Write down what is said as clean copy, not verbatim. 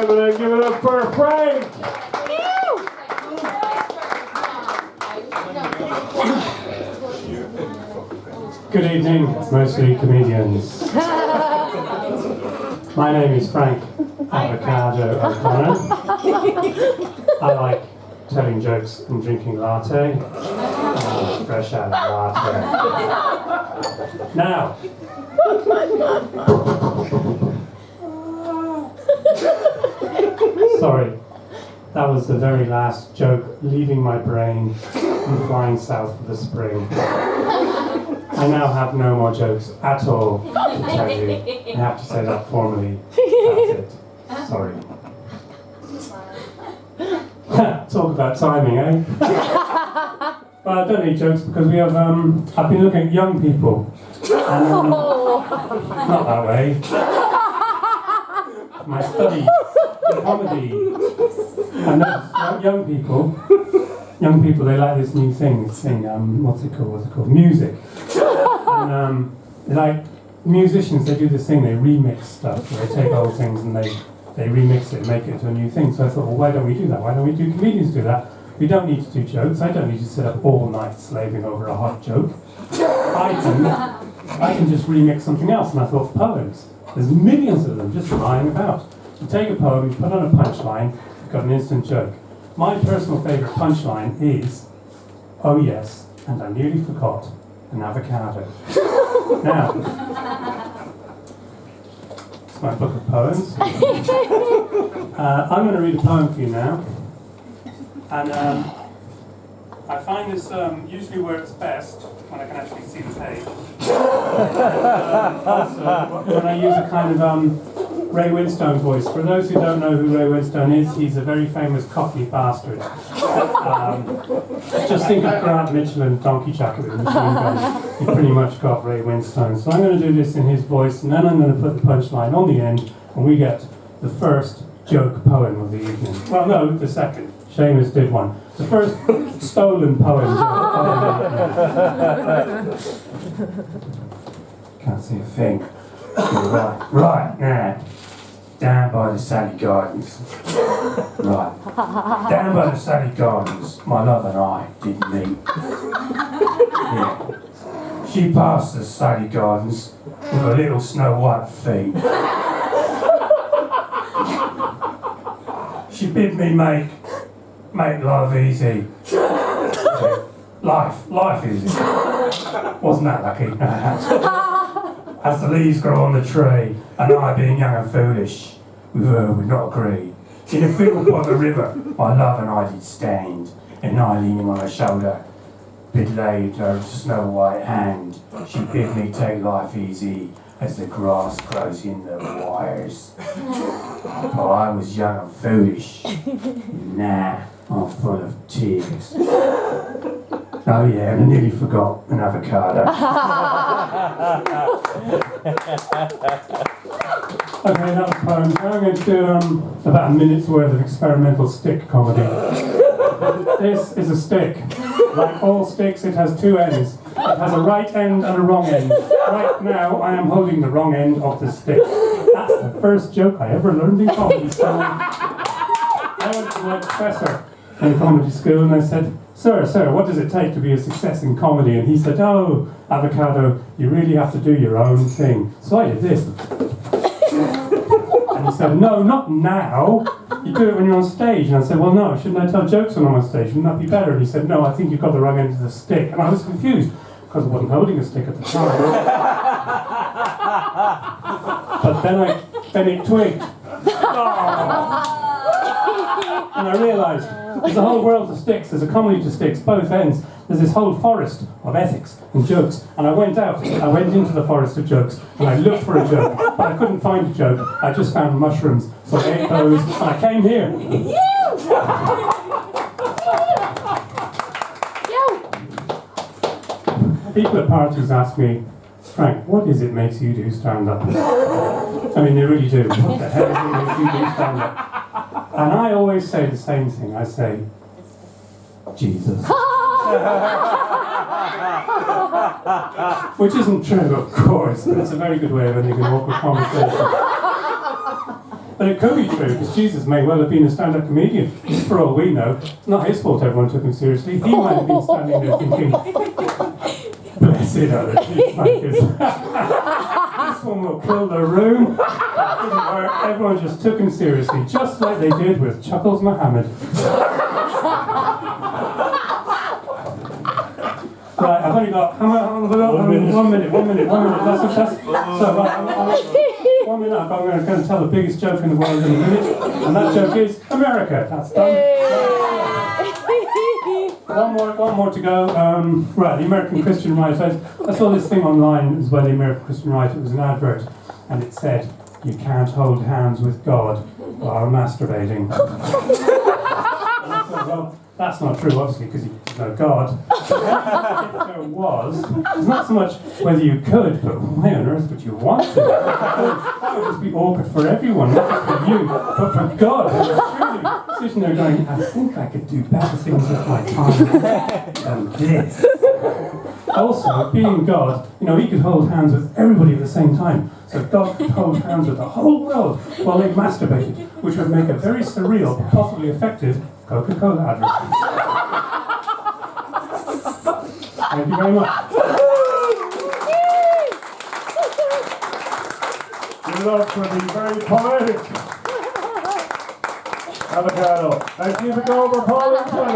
Give it up for Frank! Good evening, mostly comedians. My name is Frank Avocado O'Connor. I like telling jokes and drinking latte. Fresh out of latte. Now, sorry, that was the very last joke leaving my brain and flying south for the spring. I now have no more jokes at all to tell you. I have to say that formally. That's it. Sorry. Talk about timing, eh? But I don't need jokes because we have, I've been looking at young people. And, not that way. My studies in comedy. And young people, they like this new thing, what's it called? Music. And like musicians, they do this thing, they remix stuff. They take old things and they remix it and make it into a new thing. So I thought, well, why don't we do that? Why don't we do comedians do that? We don't need to do jokes. I don't need to sit up all night slaving over a hot joke. I can just remix something else. And I thought, poems. There's millions of them just lying about. You take a poem, you put on a punchline, you've got an instant joke. My personal favourite punchline is, oh yes, and I nearly forgot an avocado. Now, it's my book of poems. I'm going to read a poem for you now. And I find this usually works best when I can actually see the page. Also, when I use a kind of Ray Winstone voice. For those who don't know who Ray Winstone is, he's a very famous cockney bastard. Just think of Grant Mitchell and Donkey Jacket with a machine gun. You pretty much got Ray Winstone. So I'm going to do this in his voice, and then I'm going to put the punchline on the end, and we get the first joke poem of the evening. Well, no, the second. Seamus did one. The first stolen poem. Can't see a thing. Right now, down by the Sally Gardens. Right, down by the Sally Gardens, my love and I did meet. Yeah. She passed the Sally Gardens with her little snow white feet. She bid me make life easy. Life easy. Wasn't that lucky? As the leaves grow on the tree, and I, being young and foolish, with her would not agree. In a field by the river, my love and I did stand, and I, leaning on her shoulder, bid laid her snow white hand. She bid me take life easy, as the grass grows in the wires. For I was young and foolish. Nah, I'm full of tears. Oh yeah, and I nearly forgot an avocado. Okay, that was poems. Now I'm going to do about a minute's worth of experimental stick comedy. This is a stick. Like all sticks, it has two ends. It has a right end and a wrong end. Right now, I am holding the wrong end of the stick. That's the first joke I ever learned in comedy school. I went to my professor in comedy school and I said, Sir, what does it take to be a success in comedy? And he said, oh, avocado, you really have to do your own thing. So I did this. And he said, no, not now. You do it when you're on stage. And I said, well, no, shouldn't I tell jokes when I'm on stage? Wouldn't that be better? And he said, no, I think you've got the wrong end of the stick. And I was confused, because I wasn't holding a stick at the time. But then it twigged. And I realised there's a whole world of sticks, there's a comedy to sticks, both ends. There's this whole forest of ethics and jokes. And I went into the forest of jokes, and I looked for a joke, but I couldn't find a joke. I just found mushrooms. So I ate those, and I came here. People at parties ask me, Frank, what is it makes you do stand-up? I mean, they really do. What the hell is it makes you do stand-up? And I always say the same thing. I say, Jesus. Which isn't true, of course, but it's a very good way of ending an awkward conversation. But it could be true, because Jesus may well have been a stand-up comedian. For all we know, it's not his fault everyone took him seriously. He might have been standing there thinking, blessed are the peacemakers. This one will kill the room. It didn't work. Everyone just took him seriously, just like they did with Chuckles Muhammad. Right, I've only got, how much? 1 minute. That's so, 1 minute, I'm going to tell the biggest joke in the world in a minute, and that joke is America. That's done. One more to go. Right, the American Christian Right. I saw this thing online, it was by the American Christian Right. It was an advert, and it said, "You can't hold hands with God while masturbating." And I thought, well, that's not true, obviously, because there's no God. If there was, it's not so much whether you could, but why on earth would you want to? That would just be awkward for everyone, not just for you, but for God. Truly sitting there going, I think I could do better things with my time than this. Also, being God, he could hold hands with everybody at the same time. So God could hold hands with the whole world while they masturbated, which would make a very surreal, but possibly effective Coca-Cola advert. Thank you very much. Give it up for the very poetic avocado. Let's give it over, Paul.